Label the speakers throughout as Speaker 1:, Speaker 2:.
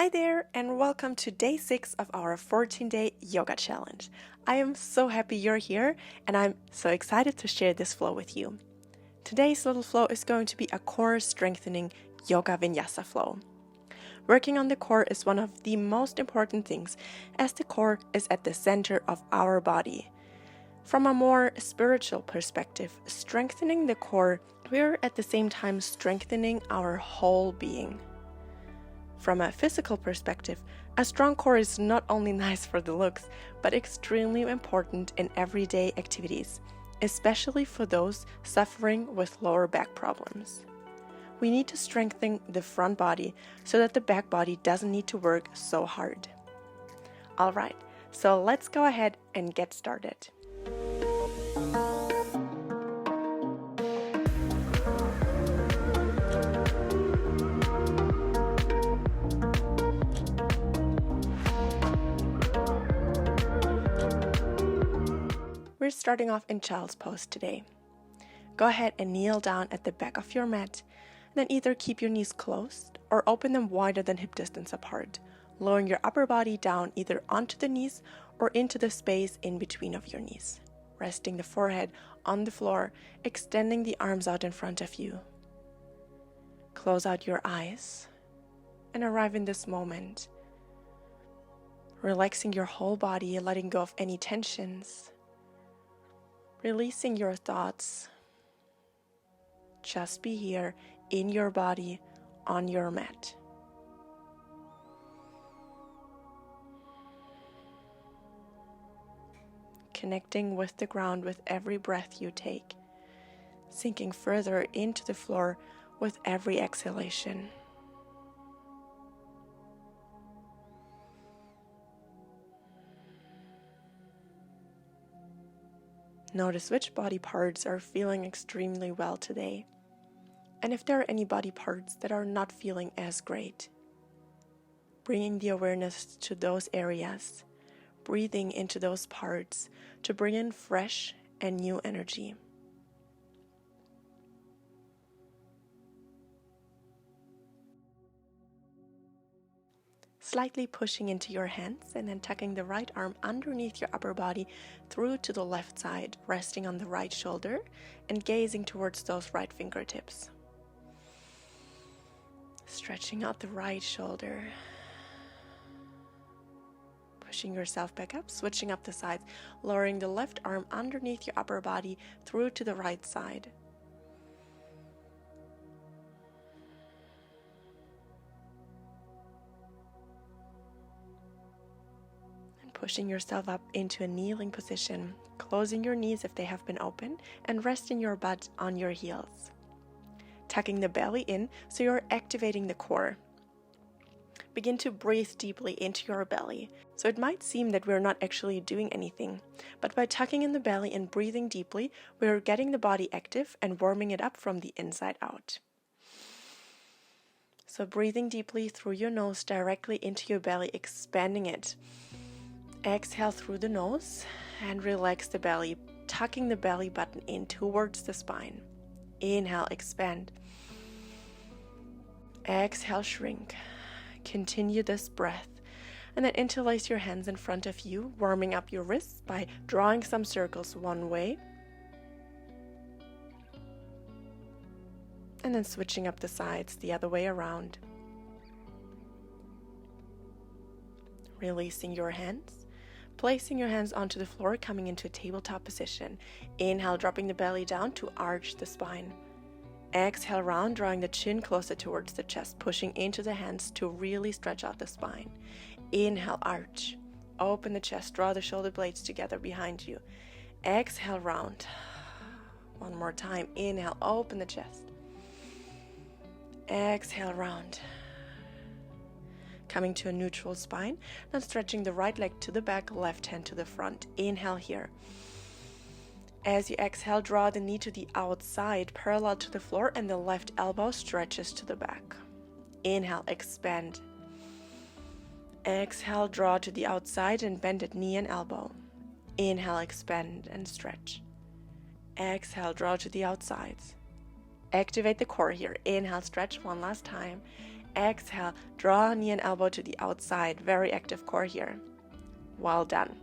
Speaker 1: Hi there, and welcome to day 6 of our 14-day yoga challenge. I am so happy you're here, and I'm so excited to share this flow with you. Today's little flow is going to be a core strengthening yoga vinyasa flow. Working on the core is one of the most important things, as the core is at the center of our body. From a more spiritual perspective, strengthening the core, we're at the same time strengthening our whole being. From a physical perspective, a strong core is not only nice for the looks, but extremely important in everyday activities, especially for those suffering with lower back problems. We need to strengthen the front body so that the back body doesn't need to work so hard. Alright, so let's go ahead and get started. We're starting off in child's pose today. Go ahead and kneel down at the back of your mat, then either keep your knees closed or open them wider than hip distance apart, lowering your upper body down either onto the knees or into the space in between of your knees, resting the forehead on the floor, extending the arms out in front of you. Close out your eyes and arrive in this moment, relaxing your whole body, letting go of any tensions, releasing your thoughts. Just be here in your body, on your mat. Connecting with the ground with every breath you take, sinking further into the floor with every exhalation. Notice which body parts are feeling extremely well today, and if there are any body parts that are not feeling as great. Bringing the awareness to those areas, breathing into those parts to bring in fresh and new energy. Slightly pushing into your hands and then tucking the right arm underneath your upper body through to the left side, resting on the right shoulder and gazing towards those right fingertips. Stretching out the right shoulder. Pushing yourself back up, switching up the sides, lowering the left arm underneath your upper body through to the right side. Pushing yourself up into a kneeling position, closing your knees if they have been open, and resting your butt on your heels. Tucking the belly in so you're activating the core. Begin to breathe deeply into your belly. So it might seem that we're not actually doing anything, but by tucking in the belly and breathing deeply, we're getting the body active and warming it up from the inside out. So breathing deeply through your nose directly into your belly, expanding it. Exhale through the nose and relax the belly, tucking the belly button in towards the spine. Inhale, expand. Exhale, shrink. Continue this breath. And then interlace your hands in front of you, warming up your wrists by drawing some circles one way. And then switching up the sides the other way around. Releasing your hands. Placing your hands onto the floor, coming into a tabletop position. Inhale, dropping the belly down to arch the spine. Exhale, round, drawing the chin closer towards the chest, pushing into the hands to really stretch out the spine. Inhale, arch. Open the chest, draw the shoulder blades together behind you. Exhale, round. One more time. Inhale, open the chest. Exhale, round. Coming to a neutral spine, now stretching the right leg to the back, left hand to the front. Inhale here. As you exhale, draw the knee to the outside, parallel to the floor, and the left elbow stretches to the back. Inhale, expand. Exhale, draw to the outside and bend at knee and elbow. Inhale, expand and stretch. Exhale, draw to the outsides. Activate the core here. Inhale, stretch one last time. Exhale, draw knee and elbow to the outside. Very active core here. Well done.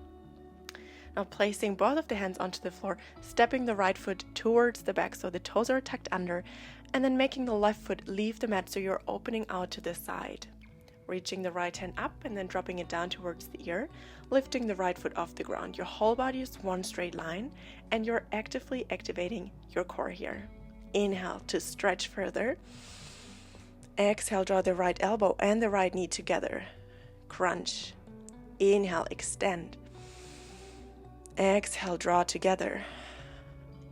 Speaker 1: Now placing both of the hands onto the floor, stepping the right foot towards the back so the toes are tucked under, and then making the left foot leave the mat so you're opening out to the side. Reaching the right hand up and then dropping it down towards the ear, lifting the right foot off the ground. Your whole body is one straight line, and you're actively activating your core here. Inhale to stretch further. Exhale, draw the right elbow and the right knee together. Crunch. Inhale, extend. Exhale, draw together.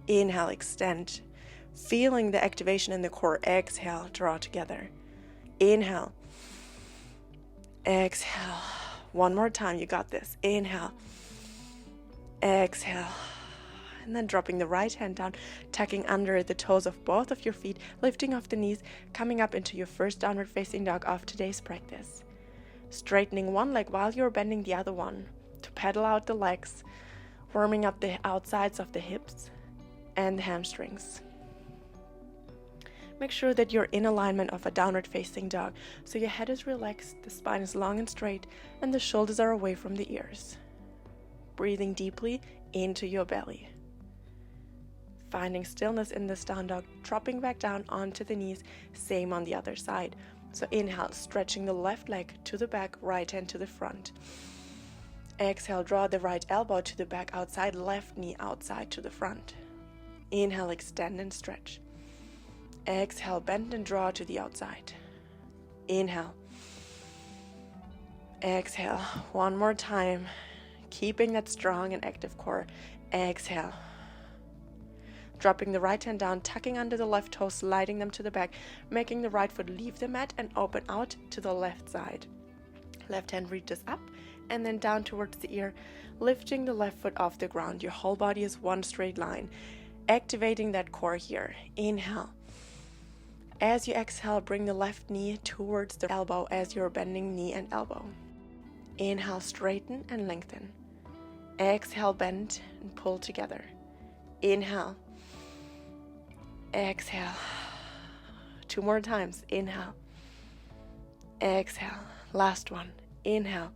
Speaker 1: Inhale, extend. Feeling the activation in the core. Exhale, draw together. Inhale. Exhale. One more time, you got this. Inhale. Exhale. And then dropping the right hand down, tucking under the toes of both of your feet, lifting off the knees, coming up into your first downward facing dog of today's practice. Straightening one leg while you're bending the other one to pedal out the legs, warming up the outsides of the hips and the hamstrings. Make sure that you're in alignment of a downward facing dog, so your head is relaxed, the spine is long and straight, and the shoulders are away from the ears. Breathing deeply into your belly. Finding stillness in this down dog, dropping back down onto the knees, same on the other side. So inhale, stretching the left leg to the back, right hand to the front. Exhale, draw the right elbow to the back outside, left knee outside to the front. Inhale, extend and stretch. Exhale, bend and draw to the outside. Inhale. Exhale. One more time. Keeping that strong and active core. Exhale. Dropping the right hand down, tucking under the left toes, sliding them to the back, making the right foot leave the mat and open out to the left side. Left hand reaches up and then down towards the ear, lifting the left foot off the ground. Your whole body is one straight line. Activating that core here. Inhale. As you exhale, bring the left knee towards the elbow as you're bending knee and elbow. Inhale, straighten and lengthen. Exhale, bend and pull together. Inhale. Exhale. 2 more times. Inhale. Exhale. Last one. Inhale.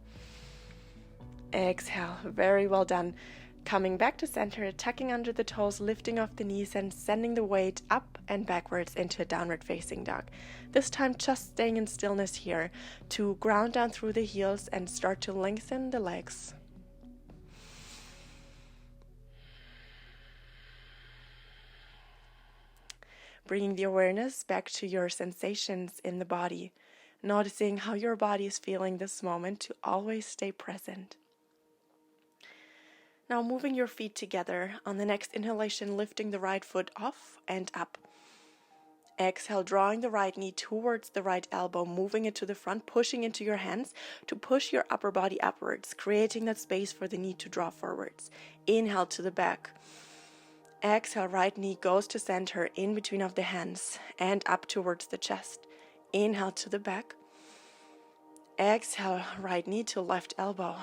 Speaker 1: Exhale. Very well done. Coming back to center, tucking under the toes, lifting off the knees and sending the weight up and backwards into a downward facing dog. This time just staying in stillness here to ground down through the heels and start to lengthen the legs. Bringing the awareness back to your sensations in the body, noticing how your body is feeling this moment to always stay present. Now moving your feet together. On the next inhalation, lifting the right foot off and up. Exhale, drawing the right knee towards the right elbow, moving it to the front, pushing into your hands to push your upper body upwards, creating that space for the knee to draw forwards. Inhale to the back. Exhale, right knee goes to center in between of the hands and up towards the chest. Inhale to the back. Exhale, right knee to left elbow.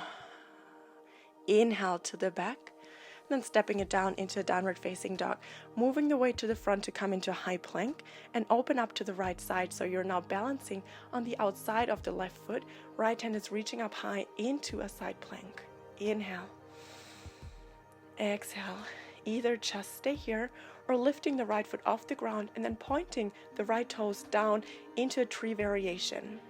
Speaker 1: Inhale to the back, then stepping it down into a downward facing dog, moving the weight to the front to come into a high plank and open up to the right side so you're now balancing on the outside of the left foot. Right hand is reaching up high into a side plank. Inhale. Exhale. Either just stay here or lifting the right foot off the ground and then pointing the right toes down into a tree variation.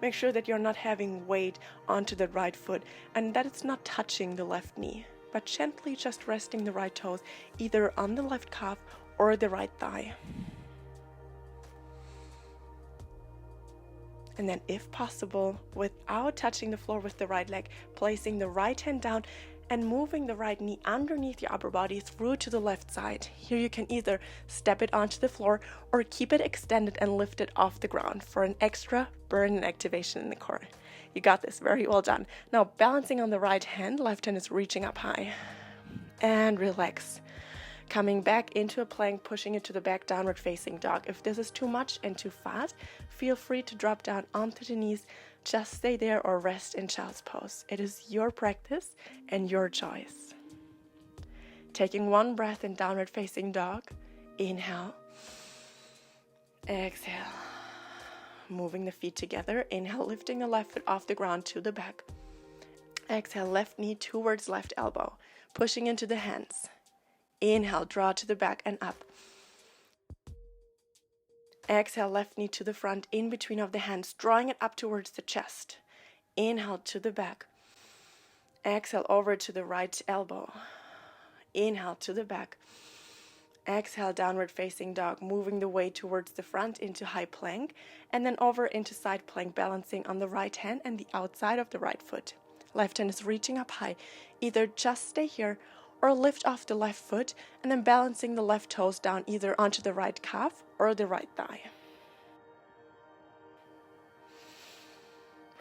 Speaker 1: Make sure that you're not having weight onto the right foot and that it's not touching the left knee, but gently just resting the right toes either on the left calf or the right thigh. And then if possible, without touching the floor with the right leg, placing the right hand down and moving the right knee underneath your upper body through to the left side. Here you can either step it onto the floor or keep it extended and lift it off the ground for an extra burn and activation in the core. You got this, very well done. Now balancing on the right hand, left hand is reaching up high. And relax. Coming back into a plank, pushing it to the back, downward facing dog. If this is too much and too fast, feel free to drop down onto the knees. Just stay there or rest in child's pose. It is your practice and your choice. Taking one breath in downward facing dog. Inhale. Exhale. Moving the feet together. Inhale, lifting the left foot off the ground to the back. Exhale, left knee towards left elbow. Pushing into the hands. Inhale, draw to the back and up. Exhale, left knee to the front, in between of the hands, drawing it up towards the chest. Inhale to the back. Exhale over to the right elbow. Inhale to the back. Exhale, downward facing dog, moving the weight towards the front into high plank, and then over into side plank, balancing on the right hand and the outside of the right foot. Left hand is reaching up high. Either just stay here or lift off the left foot and then balancing the left toes down either onto the right calf or the right thigh.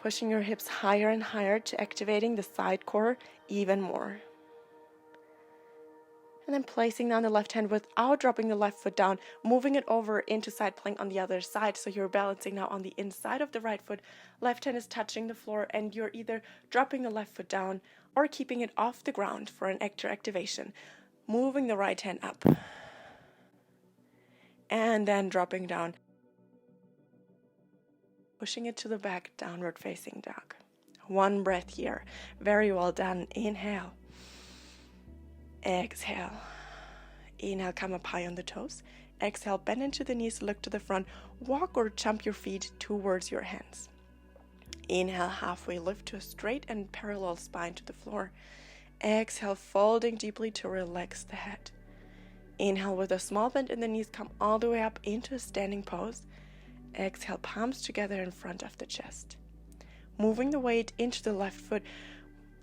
Speaker 1: Pushing your hips higher and higher to activating the side core even more. And then placing down the left hand without dropping the left foot down, moving it over into side plank on the other side. So you're balancing now on the inside of the right foot. Left hand is touching the floor and you're either dropping the left foot down or keeping it off the ground for an extra activation. Moving the right hand up. And then dropping down. Pushing it to the back, downward facing dog. One breath here. Very well done. Inhale. Exhale. Inhale, come up high on the toes. Exhale, bend into the knees, look to the front. Walk or jump your feet towards your hands. Inhale, halfway lift to a straight and parallel spine to the floor. Exhale, folding deeply to relax the head. Inhale, with a small bend in the knees, come all the way up into a standing pose. Exhale, palms together in front of the chest. Moving the weight into the left foot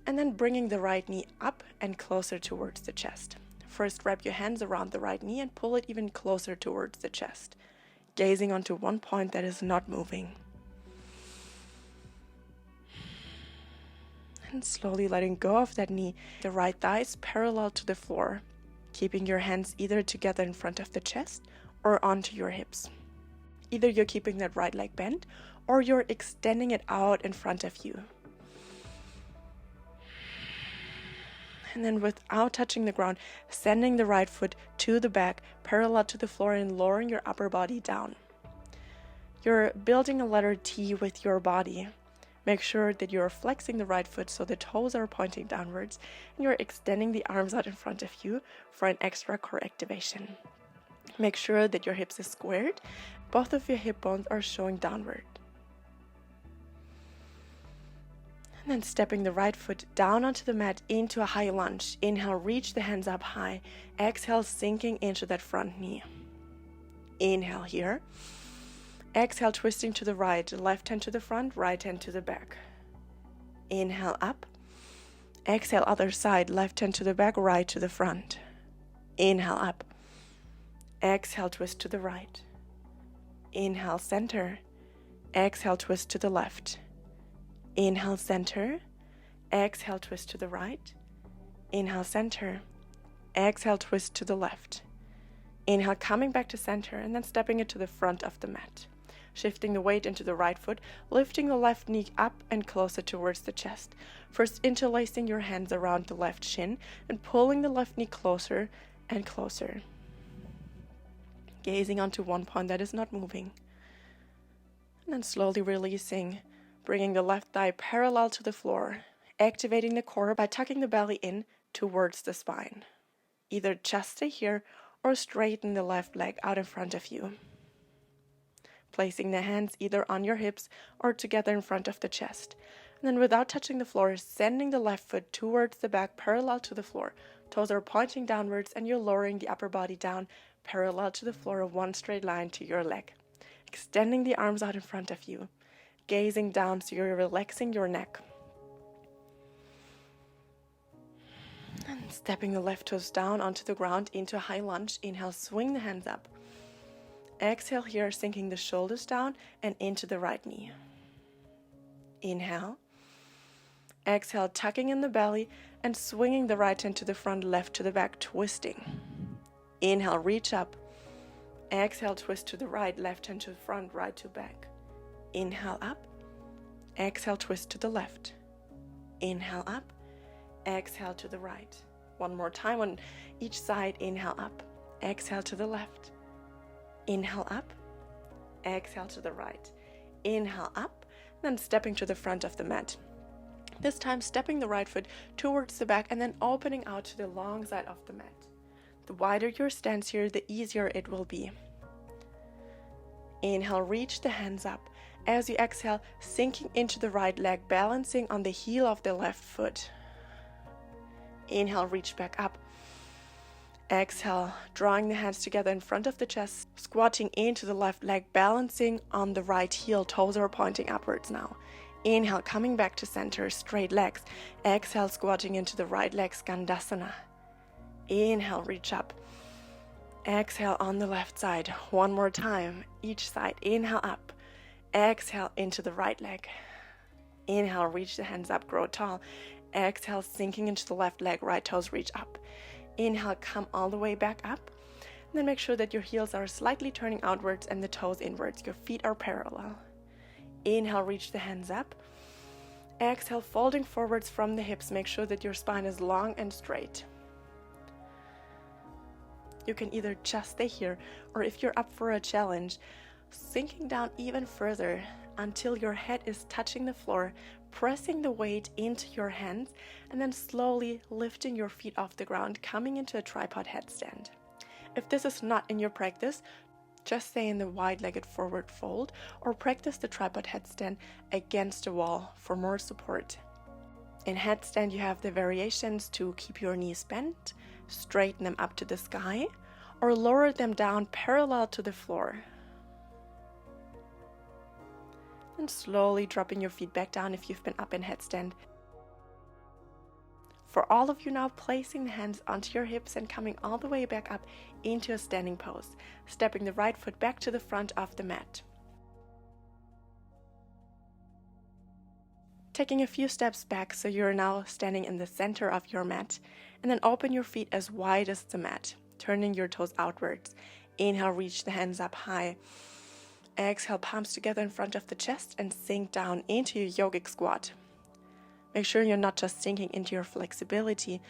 Speaker 1: and then bringing the right knee up and closer towards the chest. First, wrap your hands around the right knee and pull it even closer towards the chest, gazing onto one point that is not moving. And slowly letting go of that knee. The right thigh is parallel to the floor, keeping your hands either together in front of the chest or onto your hips. Either you're keeping that right leg bent or you're extending it out in front of you. And then without touching the ground, sending the right foot to the back, parallel to the floor and lowering your upper body down. You're building a letter T with your body. Make sure that you're flexing the right foot so the toes are pointing downwards and you're extending the arms out in front of you for an extra core activation. Make sure that your hips are squared. Both of your hip bones are showing downward. And then stepping the right foot down onto the mat into a high lunge. Inhale, reach the hands up high. Exhale, sinking into that front knee. Inhale here. Exhale, twisting to the right. Left hand to the front, right hand to the back. Inhale up. Exhale, other side. Left hand to the back, right to the front. Inhale up. Exhale, twist to the right. Inhale, center. Exhale, twist to the left. Inhale, center. Exhale, twist to the right. Inhale, center. Exhale, twist to the left. Inhale, coming back to center and then stepping it to the front of the mat. Shifting the weight into the right foot, lifting the left knee up and closer towards the chest. First, interlacing your hands around the left shin and pulling the left knee closer and closer. Gazing onto one point that is not moving. And then slowly releasing, bringing the left thigh parallel to the floor, activating the core by tucking the belly in towards the spine. Either just stay here or straighten the left leg out in front of you. Placing the hands either on your hips or together in front of the chest. And then without touching the floor, sending the left foot towards the back parallel to the floor. Toes are pointing downwards and you're lowering the upper body down parallel to the floor, one straight line to your leg. Extending the arms out in front of you. Gazing down so you're relaxing your neck. And stepping the left toes down onto the ground into a high lunge. Inhale, swing the hands up. Exhale here, sinking the shoulders down and into the right knee. Inhale. Exhale, tucking in the belly and swinging the right hand to the front, left to the back, twisting. Inhale, reach up. Exhale, twist to the right, left hand to the front, right to back. Inhale up. Exhale, twist to the left. Inhale up. Exhale to the right. One more time on each side. Inhale up. Exhale to the left. Inhale up. exhale to the right. Inhale up, then stepping to the front of the mat. This time stepping the right foot towards the back and then opening out to the long side of the mat. The wider your stance here, the easier it will be. Inhale, reach the hands up. As you exhale, sinking into the right leg, balancing on the heel of the left foot. Inhale, reach back up. Exhale, drawing the hands together in front of the chest, squatting into the left leg, balancing on the right heel, toes are pointing upwards now. Inhale, coming back to center, straight legs. Exhale, squatting into the right leg, Skandasana. Inhale, reach up. Exhale on the left side. One more time, each side. Inhale up. Exhale into the right leg. Inhale, reach the hands up, grow tall. Exhale, sinking into the left leg, right toes reach up. Inhale, come all the way back up. And then make sure that your heels are slightly turning outwards and the toes inwards. Your feet are parallel. Inhale, reach the hands up. Exhale, folding forwards from the hips. Make sure that your spine is long and straight. You can either just stay here, or if you're up for a challenge, sinking down even further until your head is touching the floor, pressing the weight into your hands, and then slowly lifting your feet off the ground, coming into a tripod headstand. If this is not in your practice, just stay in the wide-legged forward fold or practice the tripod headstand against the wall for more support. In headstand, you have the variations to keep your knees bent, straighten them up to the sky, or lower them down parallel to the floor. And slowly dropping your feet back down if you've been up in headstand. For all of you now, placing the hands onto your hips and coming all the way back up into a standing pose, stepping the right foot back to the front of the mat. Taking a few steps back so you're now standing in the center of your mat, and then open your feet as wide as the mat, turning your toes outwards. Inhale, reach the hands up high. Exhale, palms together in front of the chest and sink down into your yogic squat. Make sure you're not just sinking into your flexibility,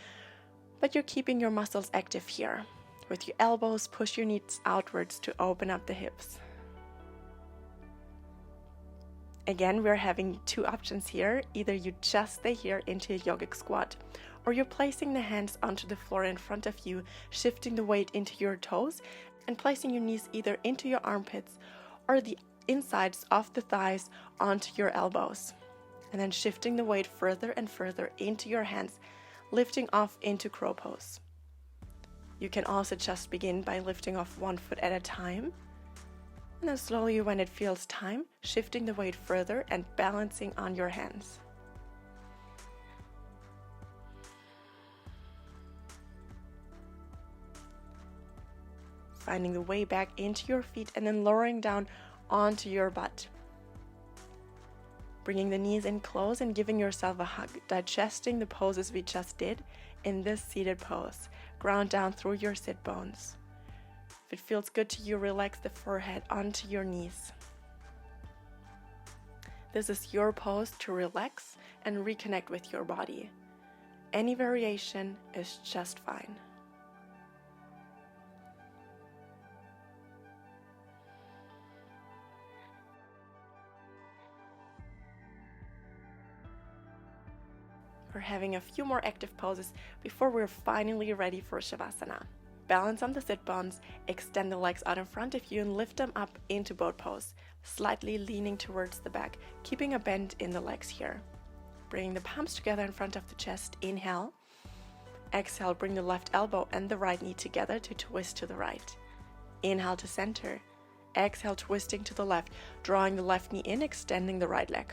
Speaker 1: but you're keeping your muscles active here. With your elbows, push your knees outwards to open up the hips. Again, we're having two options here. Either you just stay here into a yogic squat, or you're placing the hands onto the floor in front of you, shifting the weight into your toes and placing your knees either into your armpits or the insides of the thighs onto your elbows. And then shifting the weight further and further into your hands, lifting off into crow pose. You can also just begin by lifting off one foot at a time. And then slowly, when it feels time, shifting the weight further and balancing on your hands. Finding the way back into your feet and then lowering down onto your butt. Bringing the knees in close and giving yourself a hug, digesting the poses we just did in this seated pose. Ground down through your sit bones. If it feels good to you, relax the forehead onto your knees. This is your pose to relax and reconnect with your body. Any variation is just fine. We're having a few more active poses before we're finally ready for Shavasana. Balance on the sit bones, extend the legs out in front of you and lift them up into boat pose, slightly leaning towards the back, keeping a bend in the legs here. Bringing the palms together in front of the chest, inhale. Exhale, bring the left elbow and the right knee together to twist to the right. Inhale to center. Exhale, twisting to the left, drawing the left knee in, extending the right leg.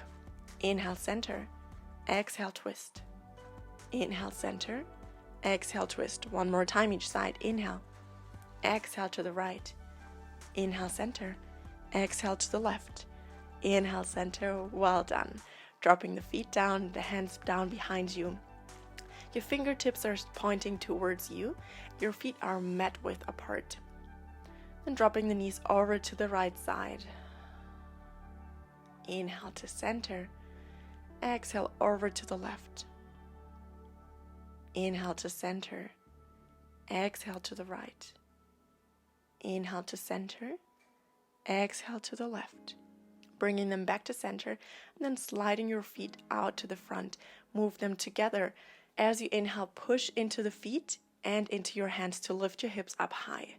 Speaker 1: Inhale, center. Exhale, twist. Inhale, center. Exhale, twist. One more time each side. Inhale. Exhale to the right. Inhale, center. Exhale to the left. Inhale, center. Well done. Dropping the feet down, the hands down behind you. Your fingertips are pointing towards you. Your feet are mat width apart. And dropping the knees over to the right side. Inhale to center. Exhale over to the left. Inhale to center. Exhale to the right. Inhale to center. Exhale to the left, bringing them back to center, and then sliding your feet out to the front. Move them together. As you inhale, push into the feet and into your hands to lift your hips up high.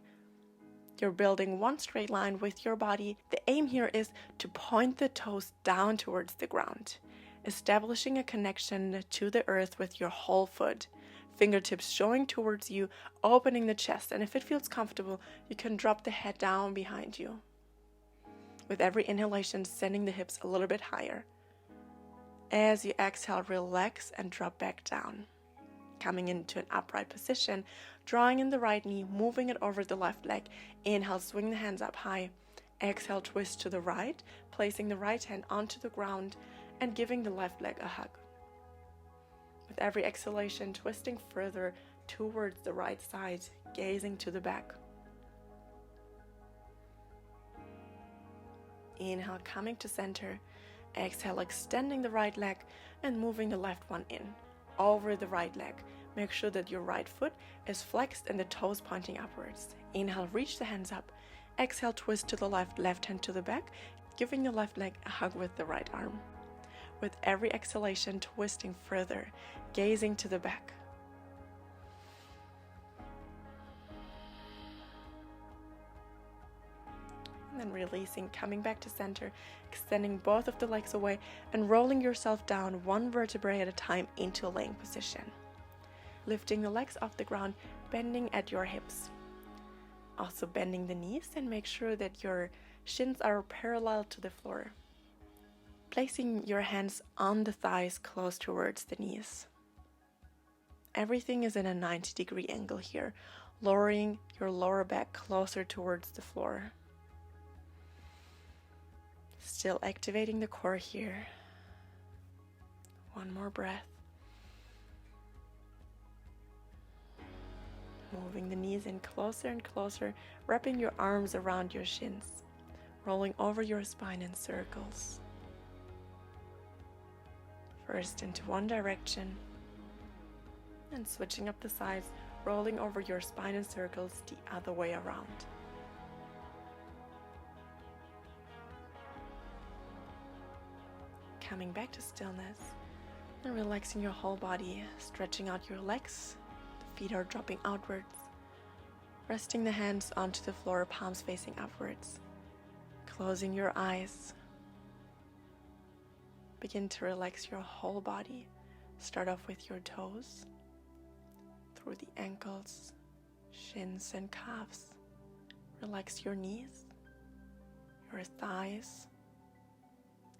Speaker 1: You're building one straight line with your body. The aim here is to point the toes down towards the ground, establishing a connection to the earth with your whole foot. Fingertips showing towards you, opening the chest, and if it feels comfortable, you can drop the head down behind you. With every inhalation, sending the hips a little bit higher. As you exhale, relax and drop back down. Coming into an upright position, drawing in the right knee, moving it over the left leg. Inhale, swing the hands up high. Exhale, twist to the right, placing the right hand onto the ground and giving the left leg a hug. With every exhalation, twisting further towards the right side, gazing to the back. Inhale, coming to center. Exhale, extending the right leg and moving the left one in, over the right leg. Make sure that your right foot is flexed and the toes pointing upwards. Inhale, reach the hands up. Exhale, twist to the left, left hand to the back, giving the left leg a hug with the right arm. With every exhalation, twisting further, gazing to the back. And then releasing, coming back to center, extending both of the legs away and rolling yourself down one vertebrae at a time into a laying position. Lifting the legs off the ground, bending at your hips. Also bending the knees and make sure that your shins are parallel to the floor. Placing your hands on the thighs close towards the knees. Everything is in a 90-degree angle here, lowering your lower back closer towards the floor. Still activating the core here. One more breath. Moving the knees in closer and closer, wrapping your arms around your shins, rolling over your spine in circles. First into one direction, and switching up the sides, rolling over your spine in circles the other way around. Coming back to stillness and relaxing your whole body, stretching out your legs. The feet are dropping outwards. Resting the hands onto the floor, palms facing upwards. Closing your eyes. Begin to relax your whole body. Start off with your toes, through the ankles, shins and calves. Relax your knees, your thighs,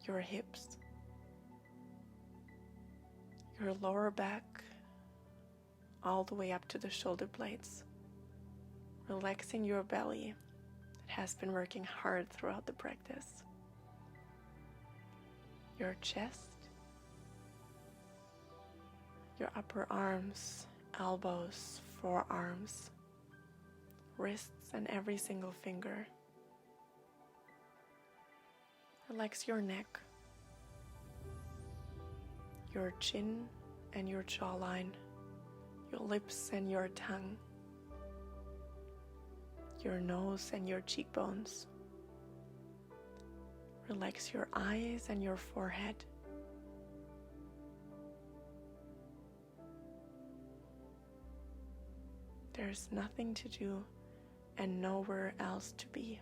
Speaker 1: your hips, your lower back, all the way up to the shoulder blades. Relaxing your belly. It has been working hard throughout the practice. Your chest, your upper arms, elbows, forearms, wrists, and every single finger. Relax your neck, your chin and your jawline, your lips and your tongue, your nose and your cheekbones. Relax your eyes and your forehead. There's nothing to do and nowhere else to be.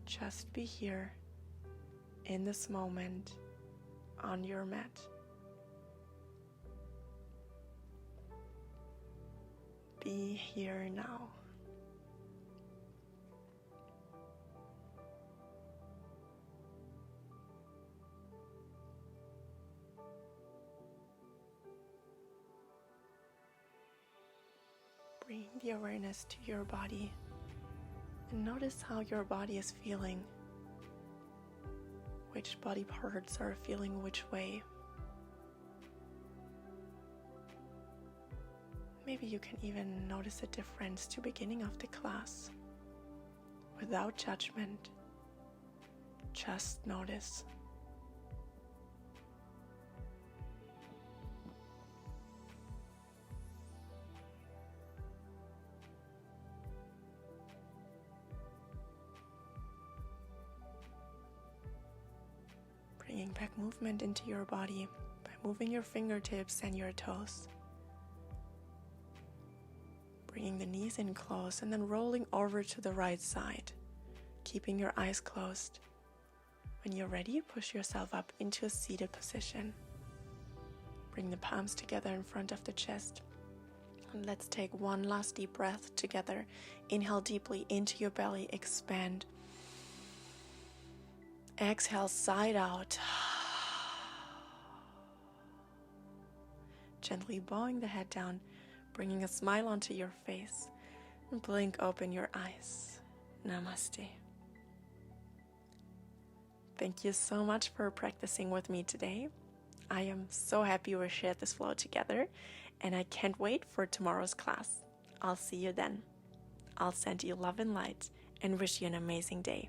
Speaker 1: Just be here in this moment on your mat. Be here now. Bring the awareness to your body and notice how your body is feeling. Which body parts are feeling which way. Maybe you can even notice a difference to beginning of the class. Without judgment, just notice. bringing back movement into your body by moving your fingertips and your toes. Bringing the knees in close and then rolling over to the right side, keeping your eyes closed. When you're ready, push yourself up into a seated position. Bring the palms together in front of the chest. And let's take one last deep breath together. Inhale deeply into your belly, expand. Exhale, side out. Gently bowing the head down, bringing a smile onto your face, and blink open your eyes. Namaste. Thank you so much for practicing with me today. I am so happy we shared this flow together, and I can't wait for tomorrow's class. I'll see you then. I'll send you love and light and wish you an amazing day.